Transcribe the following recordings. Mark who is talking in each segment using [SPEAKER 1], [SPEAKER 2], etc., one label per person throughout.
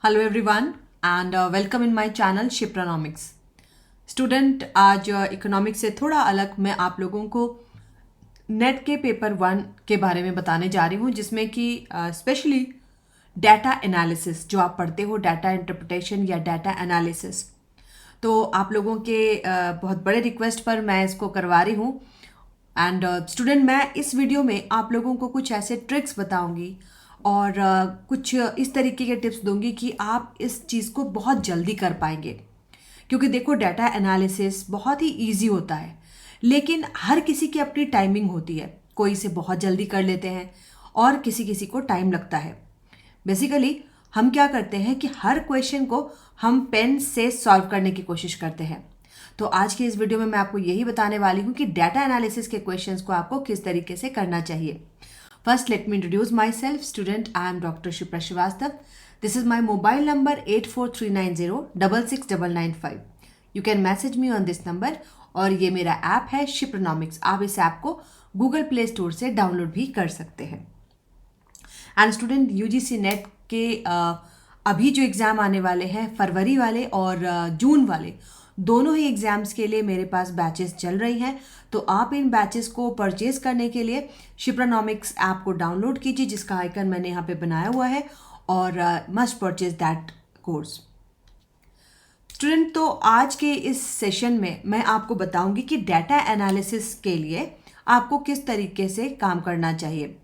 [SPEAKER 1] Hello everyone and welcome in my channel Shipranomics. Student, आज economics से थोड़ा अलग मैं आप लोगों को नेट के पेपर 1 के बारे में बताने जा रही हूँ, जिसमें कि स्पेशली डाटा एनालिसिस जो आप पढ़ते हो, डाटा इंटरप्रिटेशन या डाटा एनालिसिस। तो आप लोगों के बहुत बड़े रिक्वेस्ट पर मैं इसको करवा रही हूँ। एंड स्टूडेंट, मैं इस वीडियो में आप लोगों को कुछ ऐसे ट्रिक्स बताऊंगी और कुछ इस तरीके के टिप्स दूंगी कि आप इस चीज़ को बहुत जल्दी कर पाएंगे। क्योंकि देखो, डाटा एनालिसिस बहुत ही इजी होता है, लेकिन हर किसी की अपनी टाइमिंग होती है। कोई इसे बहुत जल्दी कर लेते हैं और किसी किसी को टाइम लगता है। बेसिकली हम क्या करते हैं कि हर क्वेश्चन को हम पेन से सॉल्व करने की कोशिश करते हैं। तो आज की इस वीडियो में मैं आपको यही बताने वाली हूँ कि डाटा एनालिसिस के क्वेश्चंस को आपको किस तरीके से करना चाहिए। First, let me introduce myself. Student, I am Dr. Shipra Srivastava. This is my mobile number 8439066995. You can message me on this number. और ये मेरा ऐप है शिप्रोनॉमिक्स। आप इस ऐप को गूगल प्ले स्टोर से डाउनलोड भी कर सकते हैं। एंड स्टूडेंट, यूजीसी नेट के अभी जो एग्ज़ाम आने वाले हैं, फरवरी वाले और जून वाले, दोनों ही एग्ज़ाम्स के लिए मेरे पास बैचेस चल रही हैं। तो आप इन बैचेस को परचेज करने के लिए शिप्रानॉमिक्स ऐप को डाउनलोड कीजिए, जिसका आइकन मैंने यहाँ पे बनाया हुआ है, और must purchase that course. Student, तो आज के इस सेशन में मैं आपको बताऊंगी कि डाटा एनालिसिस के लिए आपको किस तरीके से काम करना चाहिए।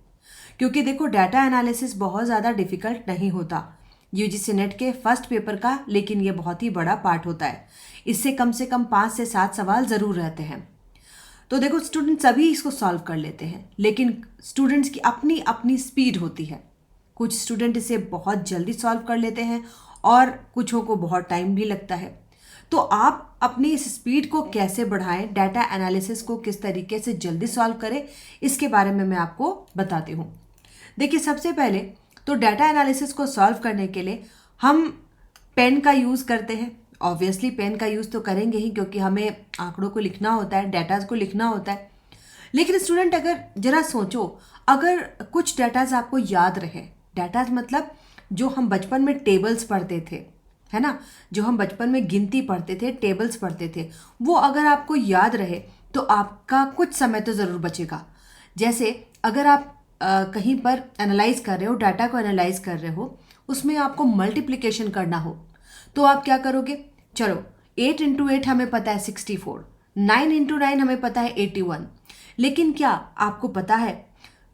[SPEAKER 1] क्योंकि देखो, डाटा एनालिसिस बहुत ज़्यादा डिफ़िकल्ट नहीं होता यूजीसी नेट के फर्स्ट पेपर का, लेकिन ये बहुत ही बड़ा पार्ट होता है। इससे कम 5 से 7 सवाल ज़रूर रहते हैं। तो देखो स्टूडेंट, सभी इसको सॉल्व कर लेते हैं, लेकिन स्टूडेंट्स की अपनी अपनी स्पीड होती है। कुछ स्टूडेंट इसे बहुत जल्दी सॉल्व कर लेते हैं और कुछों को बहुत टाइम भी लगता है। तो आप अपनी इस स्पीड को कैसे बढ़ाएं, डाटा एनालिसिस को किस तरीके से जल्दी सॉल्व करें, इसके बारे में मैं आपको बताती हूँ। देखिए, सबसे पहले तो डाटा एनालिसिस को सॉल्व करने के लिए हम पेन का यूज़ करते हैं। ऑब्वियसली पेन का यूज़ तो करेंगे ही, क्योंकि हमें आंकड़ों को लिखना होता है, डाटाज को लिखना होता है। लेकिन स्टूडेंट, अगर जरा सोचो, अगर कुछ डाटाज आपको याद रहे, डाटाज मतलब जो हम बचपन में टेबल्स पढ़ते थे, है ना, जो हम बचपन में गिनती पढ़ते थे, टेबल्स पढ़ते थे, वो अगर आपको याद रहे तो आपका कुछ समय तो ज़रूर बचेगा। जैसे अगर आप कहीं पर एनालाइज कर रहे हो, डाटा को एनालाइज कर रहे हो, उसमें आपको मल्टीप्लिकेशन करना हो, तो आप क्या करोगे? चलो, 8 इंटू 8 हमें पता है 64, 9 इंटू 9 हमें पता है 81, लेकिन क्या आपको पता है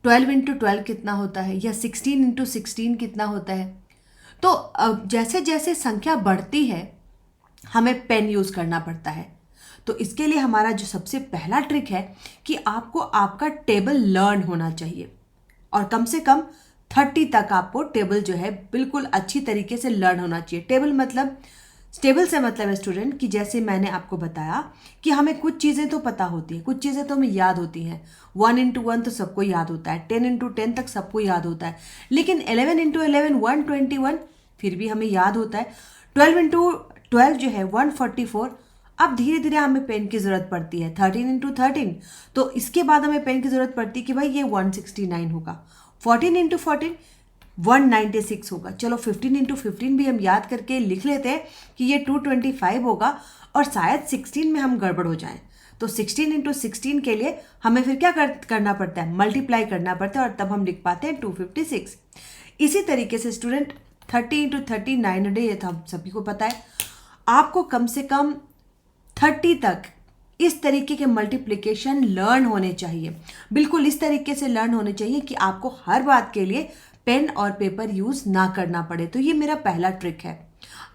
[SPEAKER 1] 12 इंटू 12 कितना होता है, या 16 इंटू 16 कितना होता है? तो जैसे जैसे संख्या बढ़ती है हमें पेन यूज़ करना पड़ता है। तो इसके लिए हमारा जो सबसे पहला ट्रिक है कि आपको आपका टेबल लर्न होना चाहिए, और कम से कम 30 तक आपको टेबल जो है बिल्कुल अच्छी तरीके से लर्न होना चाहिए। टेबल से मतलब है स्टूडेंट कि जैसे मैंने आपको बताया कि हमें कुछ चीज़ें तो पता होती हैं, कुछ चीज़ें तो हमें याद होती हैं। 1 इंटू 1 तो सबको याद होता है, 10 इंटू 10 तक सबको याद होता है, लेकिन 11 इंटू 11 121 फिर भी हमें याद होता है। 12 इंटू 12 जो है 144। अब धीरे धीरे हमें पेन की ज़रूरत पड़ती है। 13 इंटू 13, तो इसके बाद हमें पेन की ज़रूरत पड़ती है कि भाई ये 169 होगा। 14 इंटू 14 196 होगा। चलो 15 इंटू 15 भी हम याद करके लिख लेते हैं कि ये 225 होगा, और शायद 16 में हम गड़बड़ हो जाएं। तो 16 इंटू 16 के लिए हमें फिर क्या करना पड़ता है? मल्टीप्लाई करना पड़ता है, और तब हम लिख पाते हैं 256। इसी तरीके से स्टूडेंट 30 इंटू 30 900, ये तो हम सभी को पता है। आपको कम से कम 30 तक इस तरीके के मल्टीप्लिकेशन लर्न होने चाहिए, बिल्कुल इस तरीके से लर्न होने चाहिए कि आपको हर बात के लिए पेन और पेपर यूज़ ना करना पड़े। तो ये मेरा पहला ट्रिक है।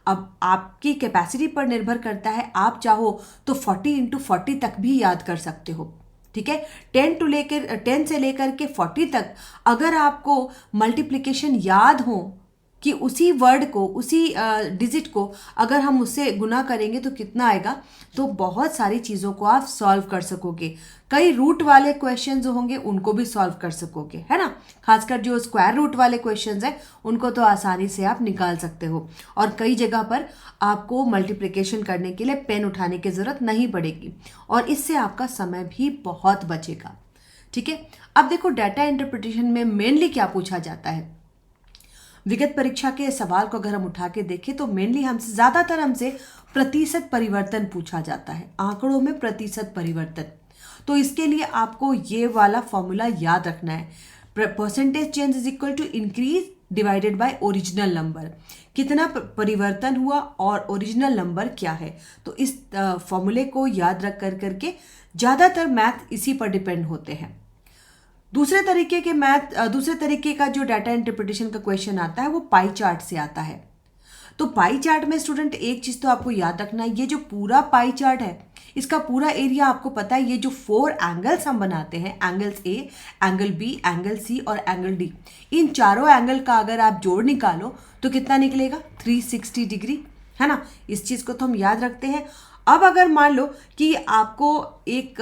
[SPEAKER 1] अब आपकी कैपेसिटी पर निर्भर करता है, आप चाहो तो 40 इंटू 40 तक भी याद कर सकते हो, ठीक है। 10 से लेकर के 40 तक अगर आपको मल्टीप्लिकेशन याद हो कि उसी वर्ड को, उसी डिजिट को अगर हम उससे गुना करेंगे तो कितना आएगा, तो बहुत सारी चीज़ों को आप सॉल्व कर सकोगे। कई रूट वाले क्वेश्चंस होंगे उनको भी सॉल्व कर सकोगे, है ना। खासकर जो स्क्वायर रूट वाले क्वेश्चंस हैं उनको तो आसानी से आप निकाल सकते हो, और कई जगह पर आपको मल्टीप्लिकेशन करने के लिए पेन उठाने की ज़रूरत नहीं पड़ेगी, और इससे आपका समय भी बहुत बचेगा, ठीक है। अब देखो, डाटा इंटरप्रिटेशन में मेनली क्या पूछा जाता है? विगत परीक्षा के सवाल को अगर हम उठा के देखें तो मेनली ज़्यादातर हमसे प्रतिशत परिवर्तन पूछा जाता है, आंकड़ों में प्रतिशत परिवर्तन। तो इसके लिए आपको ये वाला फॉर्मूला याद रखना है, percentage change is equal to increase divided by original number. कितना परिवर्तन हुआ और ओरिजिनल नंबर क्या है, तो इस फॉर्मूले को याद रख करके ज़्यादातर मैथ इसी पर डिपेंड होते हैं। दूसरे तरीके का जो डाटा इंटरप्रिटेशन का क्वेश्चन आता है वो पाई चार्ट से आता है। तो पाई चार्ट में स्टूडेंट एक चीज़ तो आपको याद रखना है, ये जो पूरा पाई चार्ट है इसका पूरा एरिया आपको पता है, ये जो 4 एंगल्स हम बनाते हैं, एंगल्स ए, एंगल बी, एंगल सी और एंगल डी, इन चारों एंगल का अगर आप जोड़ निकालो तो कितना निकलेगा, 360 डिग्री, है ना। इस चीज़ को तो हम याद रखते हैं। अब अगर मान लो कि आपको एक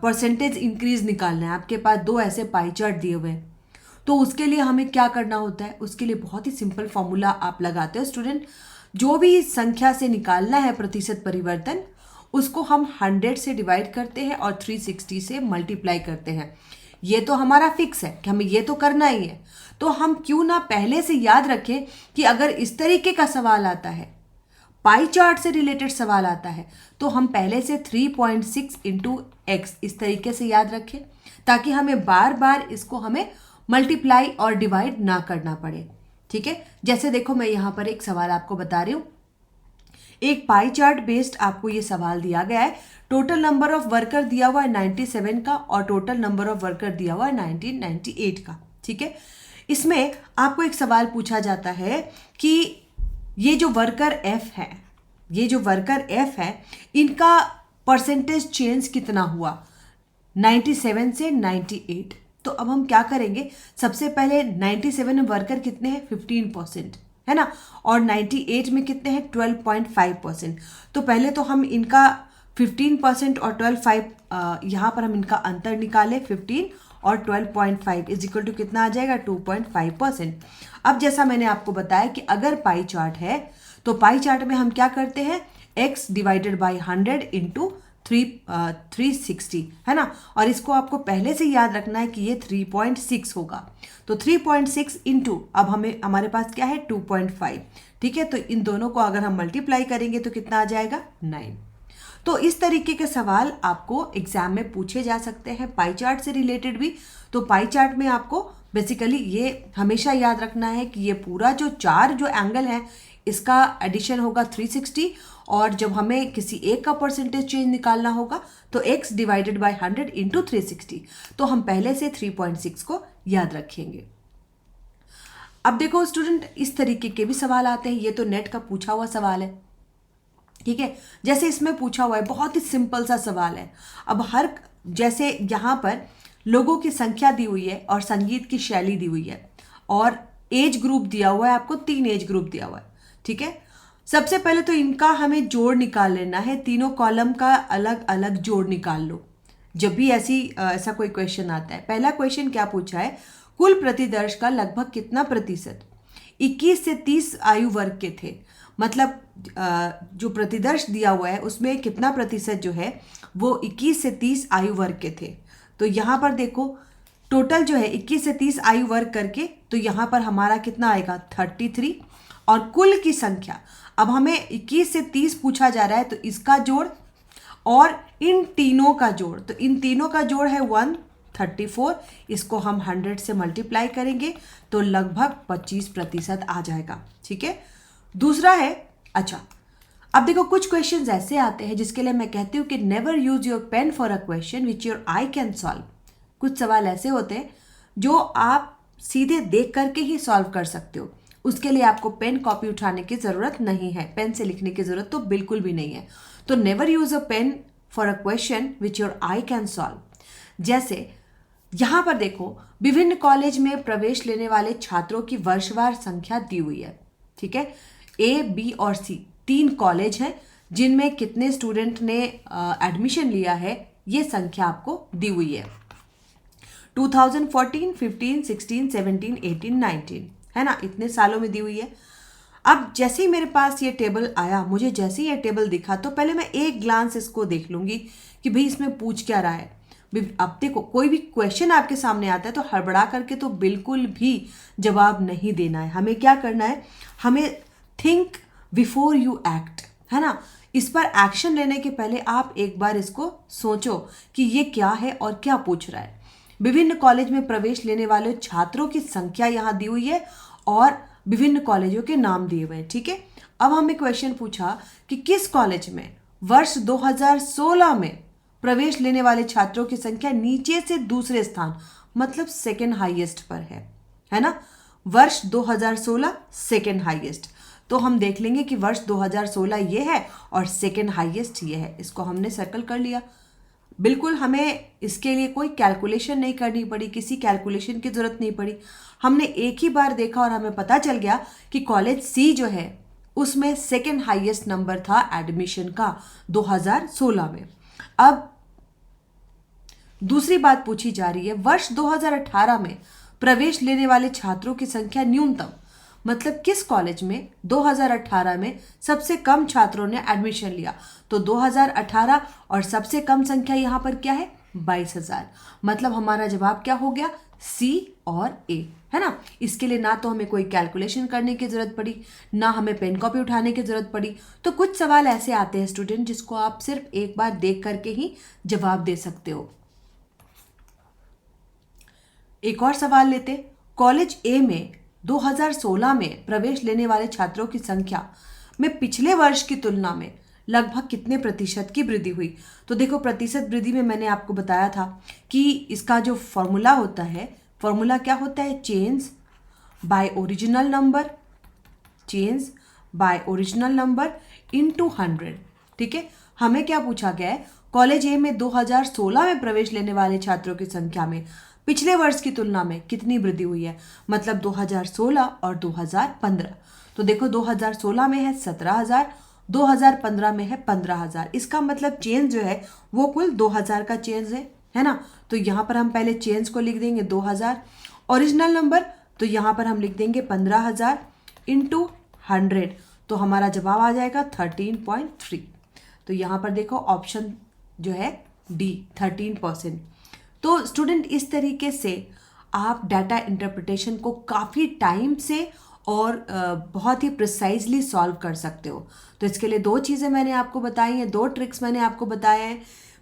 [SPEAKER 1] परसेंटेज इंक्रीज निकालना है, आपके पास 2 ऐसे पाई चार्ट दिए हुए हैं, तो उसके लिए हमें क्या करना होता है, उसके लिए बहुत ही सिंपल फॉर्मूला आप लगाते हो स्टूडेंट। जो भी संख्या से निकालना है प्रतिशत परिवर्तन, उसको हम 100 से डिवाइड करते हैं और 360 से मल्टीप्लाई करते हैं। ये तो हमारा फिक्स है कि हमें ये तो करना ही है। तो हम क्यों ना पहले से याद रखें कि अगर इस तरीके का सवाल आता है, पाई चार्ट से रिलेटेड सवाल आता है, तो हम पहले से 3.6 इंटू एक्स इस तरीके से याद रखें, ताकि हमें बार बार इसको हमें मल्टीप्लाई और डिवाइड ना करना पड़े। ठीक है, जैसे देखो मैं यहाँ पर एक सवाल आपको बता रही हूँ। एक पाई चार्ट बेस्ड आपको ये सवाल दिया गया है। टोटल नंबर ऑफ वर्कर दिया हुआ है 97 का और टोटल नंबर ऑफ वर्कर दिया हुआ है 1998 का। ठीक है, इसमें आपको एक सवाल पूछा जाता है कि ये जो वर्कर एफ है, इनका परसेंटेज चेंज कितना हुआ 97 से 98। तो अब हम क्या करेंगे, सबसे पहले 97 में वर्कर कितने हैं, 15%, है ना, और 98 में कितने हैं, 12.5%। तो पहले तो हम इनका 15% और 12.5 यहाँ पर हम इनका अंतर निकालें, 15 और 12.5 इज इक्वल टू कितना आ जाएगा, 2.5%। अब जैसा मैंने आपको बताया कि अगर पाई चार्ट है तो पाई चार्ट में हम क्या करते हैं, x डिवाइडेड बाई 100 इंटू 360, है ना, और इसको आपको पहले से याद रखना है कि ये 3.6 होगा। तो 3.6 इंटू अब हमारे पास क्या है, 2.5। ठीक है, तो इन दोनों को अगर हम मल्टीप्लाई करेंगे तो कितना आ जाएगा, 9। तो इस तरीके के सवाल आपको एग्जाम में पूछे जा सकते हैं, पाई चार्ट से रिलेटेड भी। तो पाई चार्ट में आपको बेसिकली ये हमेशा याद रखना है कि ये पूरा जो 4 जो एंगल है इसका एडिशन होगा 360, और जब हमें किसी एक का परसेंटेज चेंज निकालना होगा तो x डिवाइडेड बाय 100 इंटू 360। तो हम पहले से 3.6 को याद रखेंगे। अब देखो स्टूडेंट, इस तरीके के भी सवाल आते हैं। ये तो नेट का पूछा हुआ सवाल है। ठीक है, जैसे इसमें पूछा हुआ है, बहुत ही सिंपल सा सवाल है। अब जैसे यहाँ पर लोगों की संख्या दी हुई है और संगीत की शैली दी हुई है और एज ग्रुप दिया हुआ है, आपको 3 एज ग्रुप दिया हुआ है। ठीक है, सबसे पहले तो इनका हमें जोड़ निकाल लेना है, तीनों कॉलम का अलग अलग जोड़ निकाल लो जब भी ऐसा कोई क्वेश्चन आता है। पहला क्वेश्चन क्या पूछा है, कुल प्रतिदर्श का लगभग कितना प्रतिशत 21 से 30 आयु वर्ग के थे। मतलब जो प्रतिदर्श दिया हुआ है उसमें कितना प्रतिशत जो है वो 21 से 30 आयु वर्ग के थे। तो यहाँ पर देखो टोटल जो है 21 से 30 आयु वर्ग करके, तो यहाँ पर हमारा कितना आएगा, 33। और कुल की संख्या, अब हमें 21 से 30 पूछा जा रहा है, तो इसका जोड़ और इन तीनों का जोड़, तो इन तीनों का जोड़ है 134। इसको हम 100 से मल्टीप्लाई करेंगे तो लगभग 25% आ जाएगा। ठीक है, दूसरा है, अच्छा अब देखो कुछ क्वेश्चंस ऐसे आते हैं जिसके लिए मैं कहती हूँ कि never use your pen for a question which your eye can solve. कुछ सवाल ऐसे होते हैं जो आप सीधे देख करके ही सॉल्व कर सकते हो, उसके लिए आपको पेन कॉपी उठाने की ज़रूरत नहीं है, पेन से लिखने की ज़रूरत तो बिल्कुल भी नहीं है। तो never use a pen for a question which your eye can solve. जैसे यहाँ पर देखो, विभिन्न कॉलेज में प्रवेश लेने वाले छात्रों की वर्षवार संख्या दी हुई है। ठीक है, ए, बी और सी 3 कॉलेज हैं जिनमें कितने स्टूडेंट ने एडमिशन लिया है, ये संख्या आपको दी हुई है। 2014, 15, 16, 17, 18, 19, है ना, इतने सालों में दी हुई है। अब जैसे ही मेरे पास ये टेबल आया, मुझे जैसे ही ये टेबल दिखा, तो पहले मैं एक ग्लांस इसको देख लूँगी कि भाई इसमें पूछ क्या रहा है। अब देखो कोई भी क्वेश्चन आपके सामने आता है तो हड़बड़ा करके तो बिल्कुल भी जवाब नहीं देना है। हमें क्या करना है, हमें थिंक बिफोर यू एक्ट, है ना। इस पर एक्शन लेने के पहले आप एक बार इसको सोचो कि ये क्या है और क्या पूछ रहा है। विभिन्न कॉलेज में प्रवेश लेने वाले छात्रों की संख्या यहाँ दी हुई है और विभिन्न कॉलेजों के नाम दिए हुए हैं, ठीक है। अब हमें क्वेश्चन पूछा कि किस कॉलेज में वर्ष 2016 में प्रवेश लेने वाले छात्रों की संख्या नीचे से दूसरे स्थान मतलब सेकेंड हाईएस्ट पर है ना। वर्ष 2016 सेकेंड हाईएस्ट, तो हम देख लेंगे कि वर्ष 2016 ये है और सेकेंड हाईएस्ट ये है। इसको हमने सर्कल कर लिया। बिल्कुल हमें इसके लिए कोई कैलकुलेशन नहीं करनी पड़ी, किसी कैलकुलेशन की जरूरत नहीं पड़ी। हमने एक ही बार देखा और हमें पता चल गया कि कॉलेज सी जो है उसमें सेकेंड हाईएस्ट नंबर था एडमिशन का 2016 में। अब दूसरी बात पूछी जा रही है, वर्ष 2018 में प्रवेश लेने वाले छात्रों की संख्या न्यूनतम मतलब किस कॉलेज में 2018 में सबसे कम छात्रों ने एडमिशन लिया। तो 2018 और सबसे कम संख्या यहाँ पर क्या है 22,000, मतलब हमारा जवाब क्या हो गया सी और ए, है ना। इसके लिए ना तो हमें कोई कैलकुलेशन करने की जरूरत पड़ी, ना हमें पेन कॉपी उठाने की जरूरत पड़ी। तो कुछ सवाल ऐसे आते हैं स्टूडेंट जिसको आप सिर्फ एक बार देख करके ही जवाब दे सकते हो। एक और सवाल लेते, कॉलेज ए में 2016 में प्रवेश लेने वाले छात्रों की संख्या में पिछले वर्ष की तुलना में लगभग कितने प्रतिशत की वृद्धि हुई। तो देखो प्रतिशत वृद्धि में मैंने आपको बताया था कि इसका जो फॉर्मूला होता है, फॉर्मूला क्या होता है, change bye original number, change bye original number into 100, ठीक है। हमें क्या पूछा गया है, कॉलेज ए में 2016 में प्रवेश लेने वाले छात्रों की संख्या में पिछले वर्ष की तुलना में कितनी वृद्धि हुई है, मतलब 2016 और 2015। तो देखो 2016 में है 17,000, 2015 में है 15,000। इसका मतलब चेंज जो है वो कुल 2,000 का चेंज है ना। तो यहाँ पर हम पहले चेंज को लिख देंगे 2,000, ओरिजिनल नंबर तो यहाँ पर हम लिख देंगे 15,000 इंटू 100, तो हमारा जवाब आ जाएगा 13.3। तो यहाँ पर देखो ऑप्शन जो है डी 13%। तो स्टूडेंट इस तरीके से आप डाटा इंटरप्रिटेशन को काफ़ी टाइम से और बहुत ही प्रिसाइजली सॉल्व कर सकते हो। तो इसके लिए दो चीज़ें मैंने आपको बताई हैं, दो ट्रिक्स मैंने आपको बताए हैं।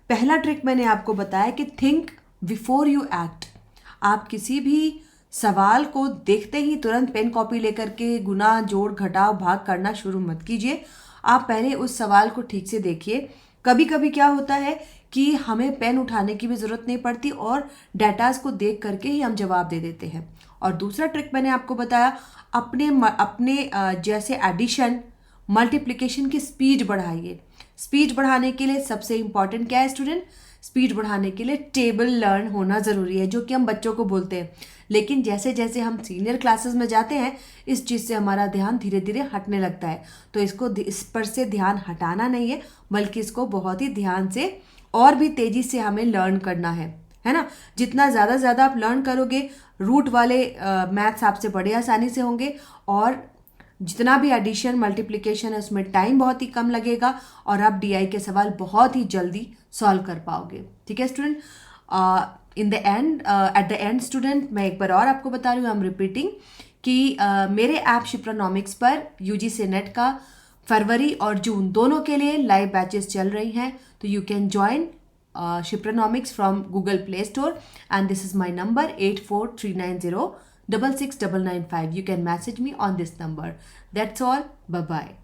[SPEAKER 1] पहला ट्रिक मैंने आपको बताया कि थिंक बिफोर यू एक्ट। आप किसी भी सवाल को देखते ही तुरंत पेन कॉपी लेकर के गुना जोड़ घटाव भाग करना शुरू मत कीजिए। आप पहले उस सवाल को ठीक से देखिए। कभी कभी क्या होता है कि हमें पेन उठाने की भी ज़रूरत नहीं पड़ती और डाटाज को देख करके ही हम जवाब दे देते हैं। और दूसरा ट्रिक मैंने आपको बताया, अपने जैसे एडिशन मल्टीप्लिकेशन की स्पीड बढ़ाइए। स्पीड बढ़ाने के लिए सबसे इम्पॉर्टेंट क्या है स्टूडेंट, स्पीड बढ़ाने के लिए टेबल लर्न होना ज़रूरी है, जो कि हम बच्चों को बोलते हैं। लेकिन जैसे जैसे हम सीनियर क्लासेस में जाते हैं इस चीज़ से हमारा ध्यान धीरे धीरे हटने लगता है। तो इस पर से ध्यान हटाना नहीं है, बल्कि इसको बहुत ही ध्यान से और भी तेज़ी से हमें लर्न करना है ना। जितना ज़्यादा आप लर्न करोगे, रूट वाले मैथ्स आपसे बड़े आसानी से होंगे और जितना भी एडिशन मल्टीप्लिकेशन है उसमें टाइम बहुत ही कम लगेगा और आप डीआई के सवाल बहुत ही जल्दी सॉल्व कर पाओगे। ठीक है student, at the end student मैं एक बार और आपको बता रही हूँ, आई एम रिपीटिंग कि मेरे ऐप शिप्रानॉमिक्स पर यूजीसी नेट का फरवरी और जून दोनों के लिए लाइव बैचेस चल रही हैं। तो you can join Shipranomics from Google Play Store and this is my number 8439066995. You can message me on this number. That's all. Bye bye.